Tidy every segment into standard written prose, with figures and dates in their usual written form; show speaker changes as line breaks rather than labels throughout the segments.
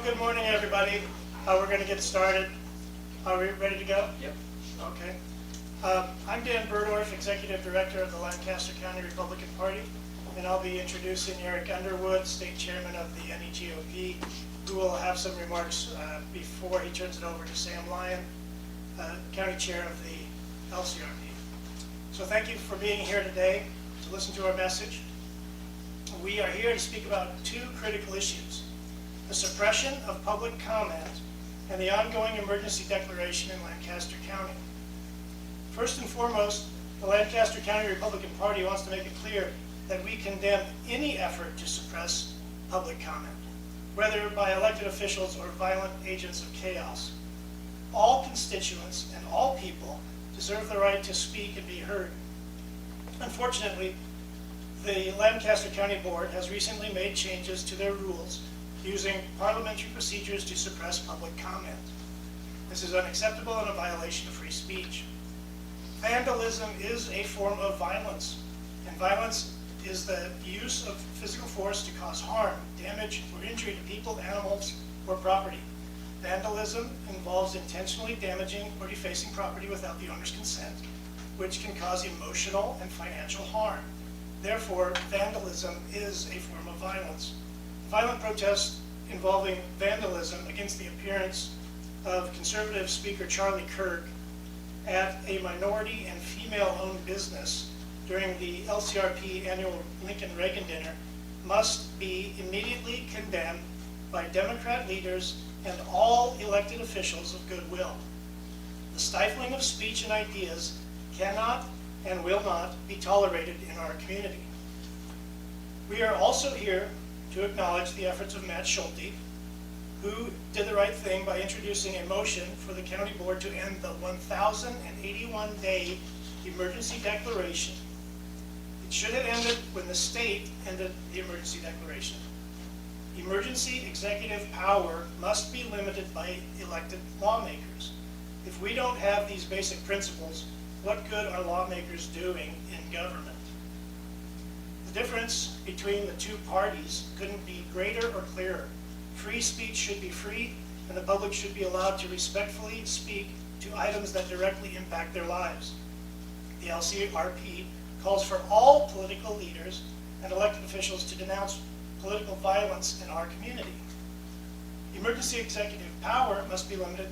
good morning, everybody. We're going to get started. Are we ready to go?
Yep.
Okay. I'm Dan Burdorf, Executive Director of the Lancaster County Republican Party, and I'll be introducing Eric Underwood, State Chairman of the NEGOP, who will have some remarks before he turns it over to Sam Lyon, County Chair of the LCRP. So thank you for being here today to listen to our message. We are here to speak about two critical issues: the suppression of public comment and the ongoing emergency declaration in Lancaster County. First and foremost, the Lancaster County Republican Party wants to make it clear that we condemn any effort to suppress public comment, whether by elected officials or violent agents of chaos. All constituents and all people deserve the right to speak and be heard. Unfortunately, the Lancaster County Board has recently made changes to their rules using parliamentary procedures to suppress public comment. This is unacceptable and a violation of free speech. Vandalism is a form of violence, and violence is the use of physical force to cause harm, damage, or injury to people, animals, or property. Vandalism involves intentionally damaging or defacing property without the owner's consent, which can cause emotional and financial harm. Therefore, vandalism is a form of violence. Violent protests involving vandalism against the appearance of conservative speaker Charlie Kirk at a minority and female-owned business during the LCRP annual Lincoln Reagan dinner must be immediately condemned by Democrat leaders and all elected officials of goodwill. The stifling of speech and ideas cannot and will not be tolerated in our community. We are also here to acknowledge the efforts of Matt Schulte, who did the right thing by introducing a motion for the county board to end the 1,081-day emergency declaration. It should have ended when the state ended the emergency declaration. Emergency executive power must be limited by elected lawmakers. If we don't have these basic principles, what good are lawmakers doing in government? The difference between the two parties couldn't be greater or clearer. Free speech should be free, and the public should be allowed to respectfully speak to items that directly impact their lives. The LCRP calls for all political leaders and elected officials to denounce political violence in our community. Emergency executive power must be limited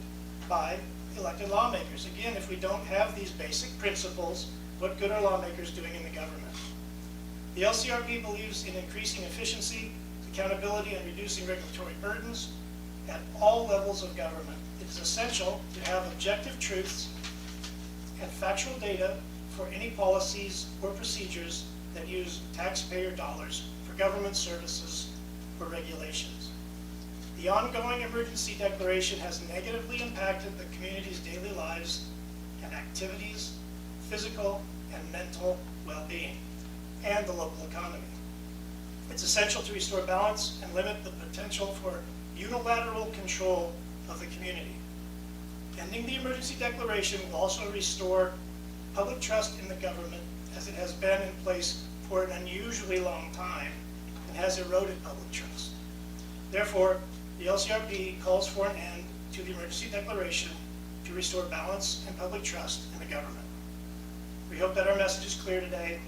by elected lawmakers. Again, if we don't have these basic principles, what good are lawmakers doing in the government? The LCRP believes in increasing efficiency, accountability, and reducing regulatory burdens at all levels of government. It is essential to have objective truths and factual data for any policies or procedures that use taxpayer dollars for government services or regulations. The ongoing emergency declaration has negatively impacted the community's daily lives and activities, physical and mental well-being, and the local economy. It's essential to restore balance and limit the potential for unilateral control of the community. Ending the emergency declaration will also restore public trust in the government, as it has been in place for an unusually long time and has eroded public trust. Therefore, the LCRP calls for an end to the emergency declaration to restore balance and public trust in the government. We hope that our message is clear today.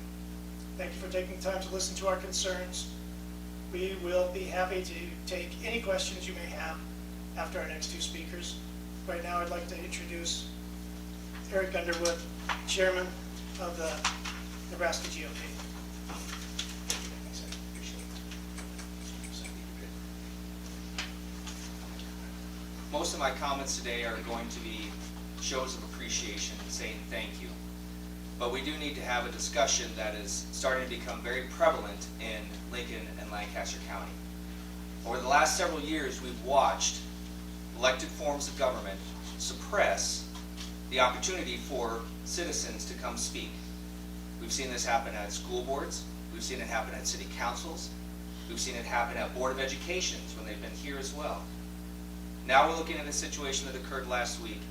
Thank you for taking the time to listen to our concerns. We will be happy to take any questions you may have after our next two speakers. Right now, I'd like to introduce Eric Underwood, Chairman of the Nebraska GOP.
Most of my comments today are going to be shows of appreciation and saying thank you. But we do need to have a discussion that is starting to become very prevalent in Lincoln and Lancaster County. Over the last several years, we've watched elected forms of government suppress the opportunity for citizens to come speak. We've seen this happen at school boards. We've seen it happen at city councils. We've seen it happen at Board of Educations when they've been here as well. Now we're looking at a situation that occurred last week,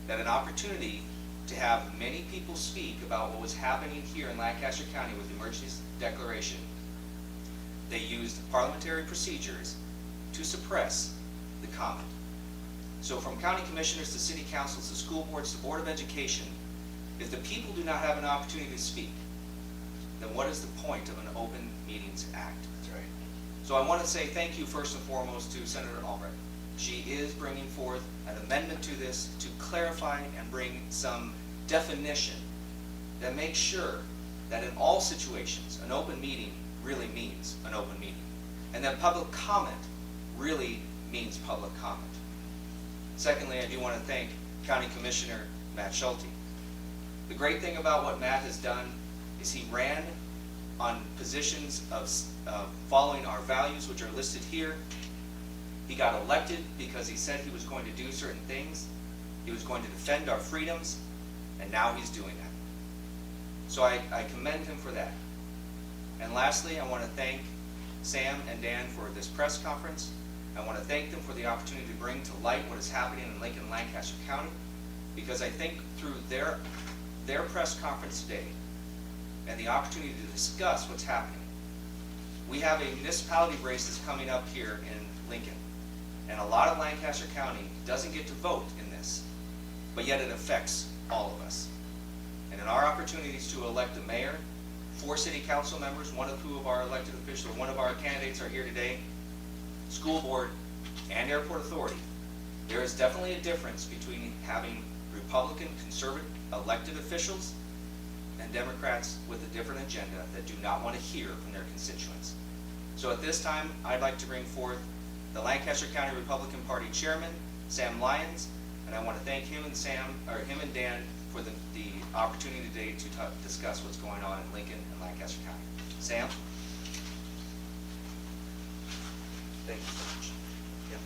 that an opportunity to have many people speak about what was happening here in Lancaster County with the emergency declaration. They used parliamentary procedures to suppress the comment. So from county commissioners to city councils to school boards to board of education, if the people do not have an opportunity to speak, then what is the point of an Open Meetings Act?
That's right.
So I want to say thank you first and foremost to Senator Albright. She is bringing forth an amendment to this to clarify and bring some definition that makes sure that in all situations, an open meeting really means an open meeting. And that public comment really means public comment. Secondly, I do want to thank County Commissioner Matt Schulte. The great thing about what Matt has done is he ran on positions of following our values, which are listed here. He got elected because he said he was going to do certain things. He was going to defend our freedoms, and now he's doing that. So I commend him for that. And lastly, I want to thank Sam and Dan for this press conference. I want to thank them for the opportunity to bring to light what is happening in Lincoln and Lancaster County, because I think through their press conference today and the opportunity to discuss what's happening, we have a municipality race that's coming up here in Lincoln. And a lot of Lancaster County doesn't get to vote in this, but yet it affects all of us. And in our opportunities to elect a mayor, 4 city council members, 1 or 2 of our elected officials, 1 of our candidates are here today, school board, and airport authority, there is definitely a difference between having Republican, conservative elected officials and Democrats with a different agenda that do not want to hear from their constituents. So at this time, I'd like to bring forth the Lancaster County Republican Party Chairman, Sam Lyons, and I want to thank him and Dan for the opportunity today to discuss what's going on in Lincoln and Lancaster County. Sam? Thank you so much. Yep.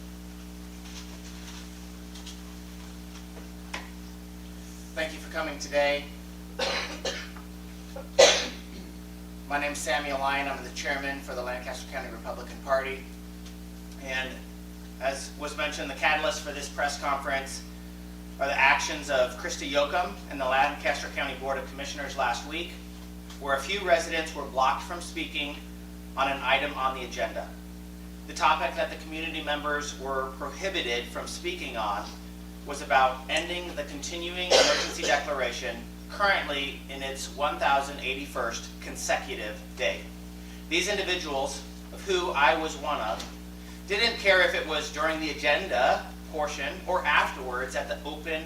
Thank you for coming today. My name is Samuel Lyon. I'm the chairman for the Lancaster County Republican Party. And as was mentioned, the catalyst for this press conference are the actions of Krista Yoakum and the Lancaster County Board of Commissioners last week, where a few residents were blocked from speaking on an item on the agenda. The topic that the community members were prohibited from speaking on was about ending the continuing emergency declaration, currently in its 1081st consecutive day. These individuals, of who I was one of, didn't care if it was during the agenda portion or afterwards at the open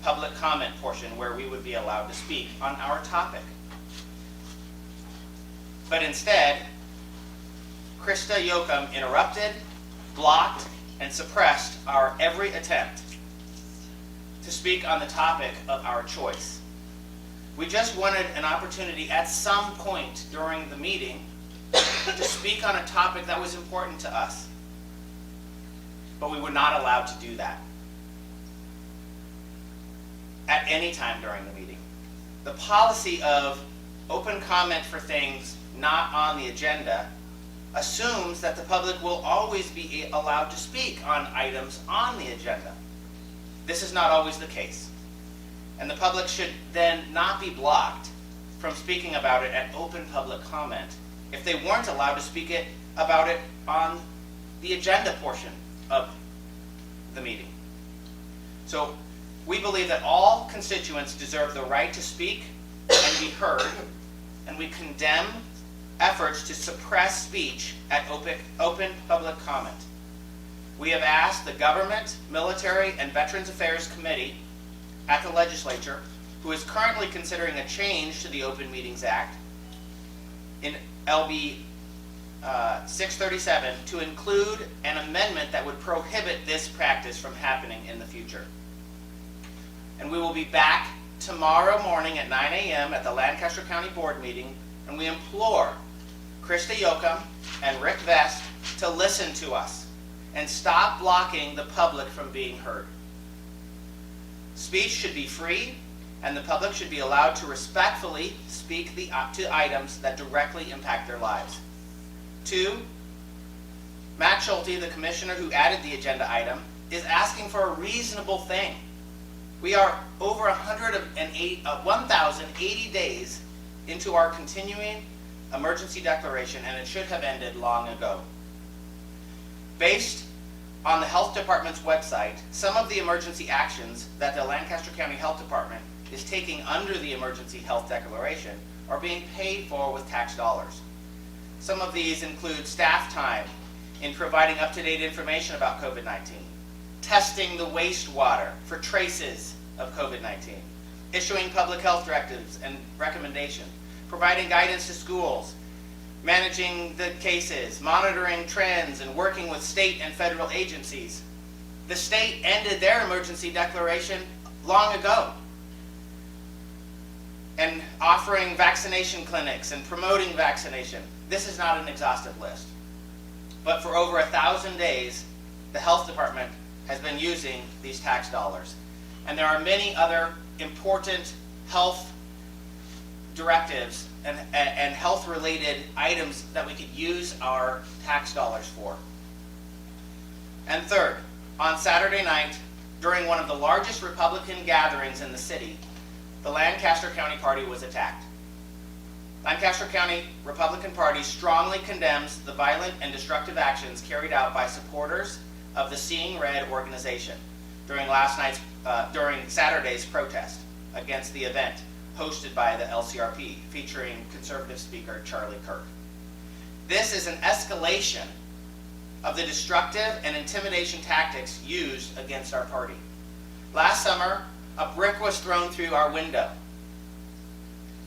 public comment portion where we would be allowed to speak on our topic. But instead, Krista Yoakum interrupted, blocked, and suppressed our every attempt to speak on the topic of our choice. We just wanted an opportunity at some point during the meeting to speak on a topic that was important to us. But we were not allowed to do that at any time during the meeting. The policy of open comment for things not on the agenda assumes that the public will always be allowed to speak on items on the agenda. This is not always the case. And the public should then not be blocked from speaking about it at open public comment if they weren't allowed to speak about it on the agenda portion of the meeting. So we believe that all constituents deserve the right to speak and be heard, and we condemn efforts to suppress speech at open public comment. We have asked the Government, Military, and Veterans Affairs Committee at the legislature, who is currently considering a change to the Open Meetings Act in LB 637, to include an amendment that would prohibit this practice from happening in the future. And we will be back tomorrow morning at 9 a.m. at the Lancaster County Board meeting, and we implore Krista Yoakum and Rick Vest to listen to us and stop blocking the public from being heard. Speech should be free, and the public should be allowed to respectfully speak to items that directly impact their lives. 2, Matt Schulte, the commissioner who added the agenda item, is asking for a reasonable thing. We are over 1,080 days into our continuing emergency declaration, and it should have ended long ago. Based on the Health Department's website some of the emergency actions that the Lancaster County Health Department is taking under the Emergency Health Declaration are being paid for with tax dollars. Some of these include staff time in providing up-to-date information about COVID-19, testing the wastewater for traces of COVID-19, issuing public health directives and recommendations, providing guidance to schools, managing the cases, monitoring trends, and working with state and federal agencies. The state ended their emergency declaration long ago, and offering vaccination clinics and promoting vaccination. This is not an exhaustive list. But for over 1,000 days, the health department has been using these tax dollars. And there are many other important health directives and health-related items that we could use our tax dollars for. And third, on Saturday night, during one of the largest Republican gatherings in the city, the Lancaster County Party was attacked. Lancaster County Republican Party strongly condemns the violent and destructive actions carried out by supporters of the Seeing Red organization during Saturday's protest against the event hosted by the LCRP, featuring conservative speaker Charlie Kirk. This is an escalation of the destructive and intimidation tactics used against our party. Last summer, a brick was thrown through our window.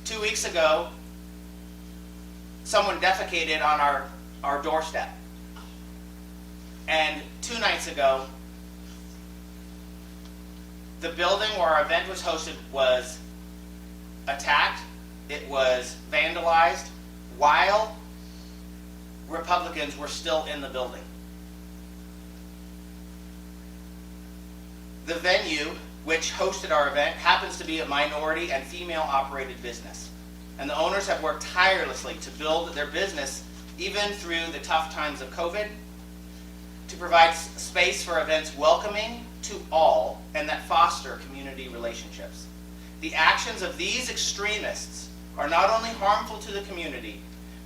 2 weeks ago, someone defecated on our doorstep. And 2 nights ago, the building where our event was hosted was attacked, it was vandalized, while Republicans were still in the building. The venue, which hosted our event, happens to be a minority and female-operated business. And the owners have worked tirelessly to build their business, even through the tough times of COVID, to provide space for events welcoming to all and that foster community relationships. The actions of these extremists are not only harmful to the community,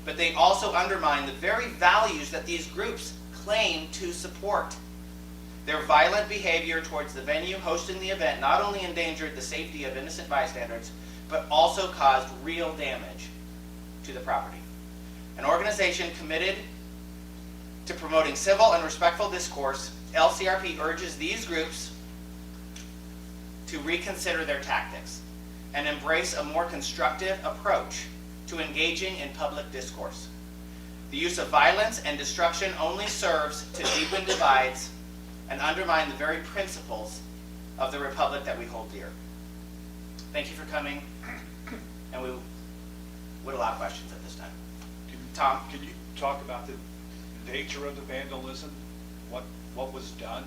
but they also undermine the very values that these groups claim to support. Their violent behavior towards the venue hosting the event not only endangered the safety of innocent bystanders, but also caused real damage to the property. An organization committed to promoting civil and respectful discourse, LCRP urges these groups to reconsider their tactics and embrace a more constructive approach to engaging in public discourse. The use of violence and destruction only serves to deepen divides and undermine the very principles of the republic that we hold dear. Thank you for coming, and we would allow questions at this time. Tom?
Can you talk about the nature of the vandalism? What was done?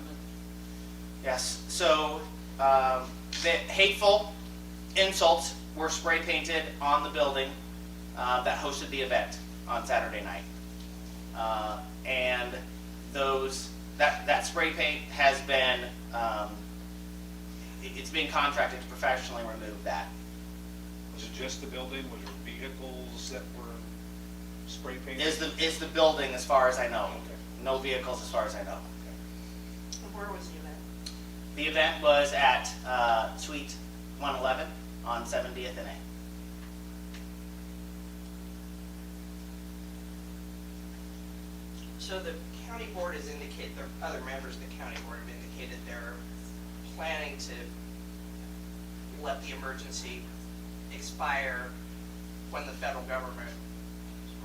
Yes, so the hateful insults were spray painted on the building that hosted the event on Saturday night. And that spray paint has been, it's being contracted to professionally remove that.
Was it just the building? Was there vehicles that were spray painted?
Is the building, as far as I know.
Okay.
No vehicles as far as I know.
Where was the event?
The event was at Suite 111 on 70th and A.
So the county board has indicated, the other members of the county board have indicated they're planning to let the emergency expire when the federal government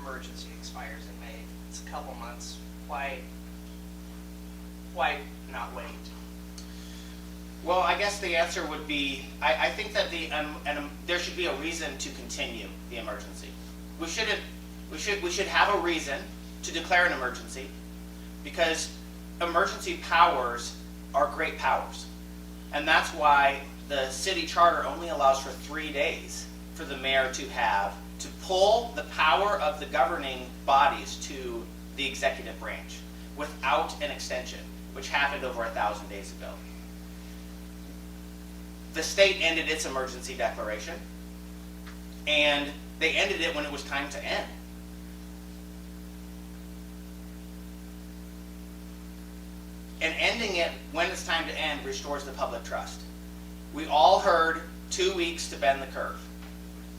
emergency expires in May. It's a couple months. Why not wait?
Well, I guess the answer would be, I think that there should be a reason to continue the emergency. We should have a reason to declare an emergency, because emergency powers are great powers. And that's why the city charter only allows for 3 days for the mayor to pull the power of the governing bodies to the executive branch without an extension, which happened over 1,000 days ago. The state ended its emergency declaration, and they ended it when it was time to end. And ending it when it's time to end restores the public trust. We all heard 2 weeks to bend the curve.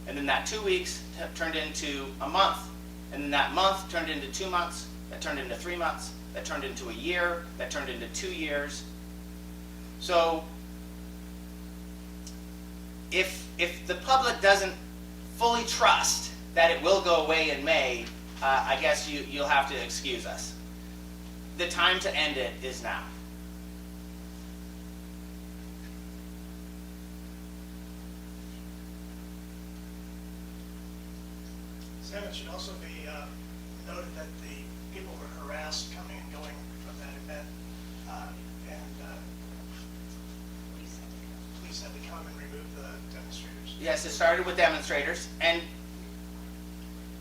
And then that 2 weeks turned into a month. And then that month turned into 2 months. That turned into 3 months. That turned into a year. That turned into 2 years. So if the public doesn't fully trust that it will go away in May, I guess you'll have to excuse us. The time to end it is now.
Sam, it should also be noted that the people were harassed coming and going from that event, and police had to come and remove the demonstrators.
Yes, it started with demonstrators, and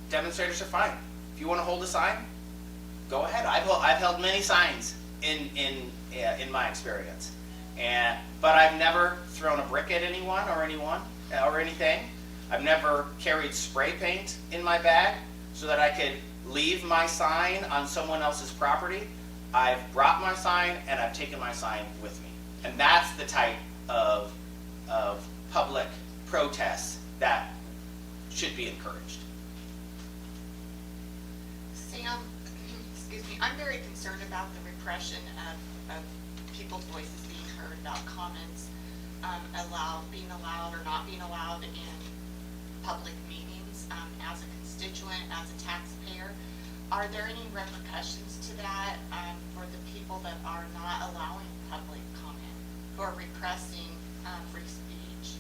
demonstrators are fine. If you want to hold a sign, go ahead. I've held many signs in my experience, but I've never thrown a brick at anyone or anything. I've never carried spray paint in my bag so that I could leave my sign on someone else's property. I've brought my sign and I've taken my sign with me, and that's the type of public protests that should be encouraged.
Sam, excuse me, I'm very concerned about the repression of people's voices being heard, about comments being allowed or not being allowed in public meetings. As a constituent, as a taxpayer, are there any repercussions to that for the people that are not allowing public comment or repressing free speech?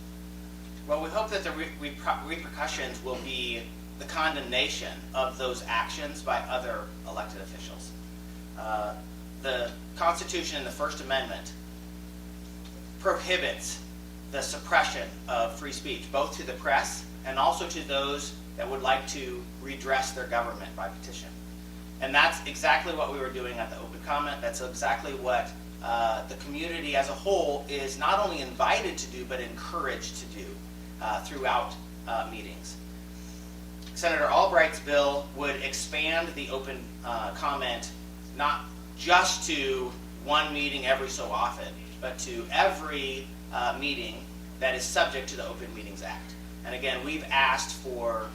Well, we hope that the repercussions will be the condemnation of those actions by other elected officials. The Constitution and the First Amendment prohibits the suppression of free speech, both to the press and also to those that would like to redress their government by petition. And that's exactly what we were doing at the open comment. That's exactly what the community as a whole is not only invited to do, but encouraged to do throughout meetings. Senator Albright's bill would expand the open comment not just to one meeting every so often, but to every meeting that is subject to the Open Meetings Act. And again, we've asked for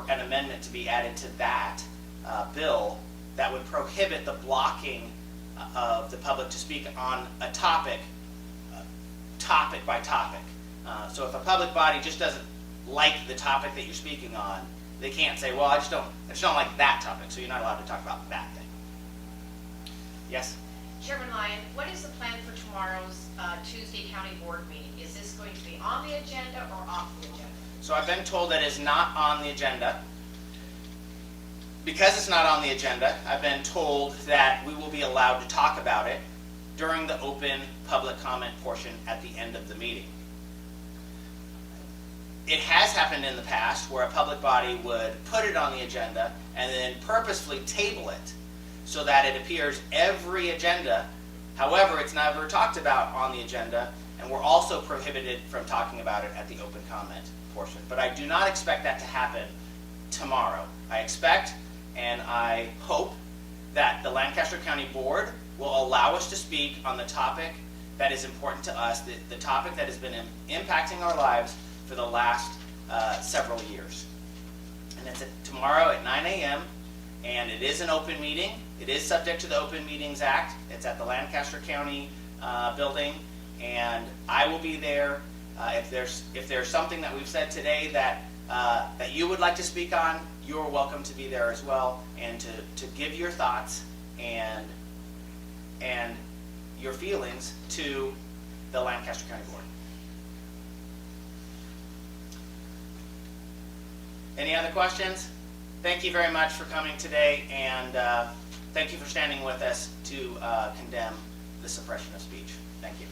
an amendment to be added to that bill that would prohibit the blocking of the public to speak on a topic by topic. So if a public body just doesn't like the topic that you're speaking on, they can't say, well, I just don't like that topic, so you're not allowed to talk about that thing. Yes?
Chairman Lyon, what is the plan for tomorrow's Tuesday County Board meeting? Is this going to be on the agenda or off the agenda?
So I've been told that it's not on the agenda. Because it's not on the agenda, I've been told that we will be allowed to talk about it during the open public comment portion at the end of the meeting. It has happened in the past where a public body would put it on the agenda and then purposefully table it so that it appears every agenda. However, it's never talked about on the agenda, and we're also prohibited from talking about it at the open comment portion. But I do not expect that to happen tomorrow. I expect and I hope that the Lancaster County Board will allow us to speak on the topic that is important to us, the topic that has been impacting our lives for the last several years. And it's tomorrow at 9 a.m. and it is an open meeting. It is subject to the Open Meetings Act. It's at the Lancaster County building, and I will be there. If there's something that we've said today that you would like to speak on, you're welcome to be there as well, and to give your thoughts and your feelings to the Lancaster County Board. Any other questions? Thank you very much for coming today, and thank you for standing with us to condemn the suppression of speech. Thank you.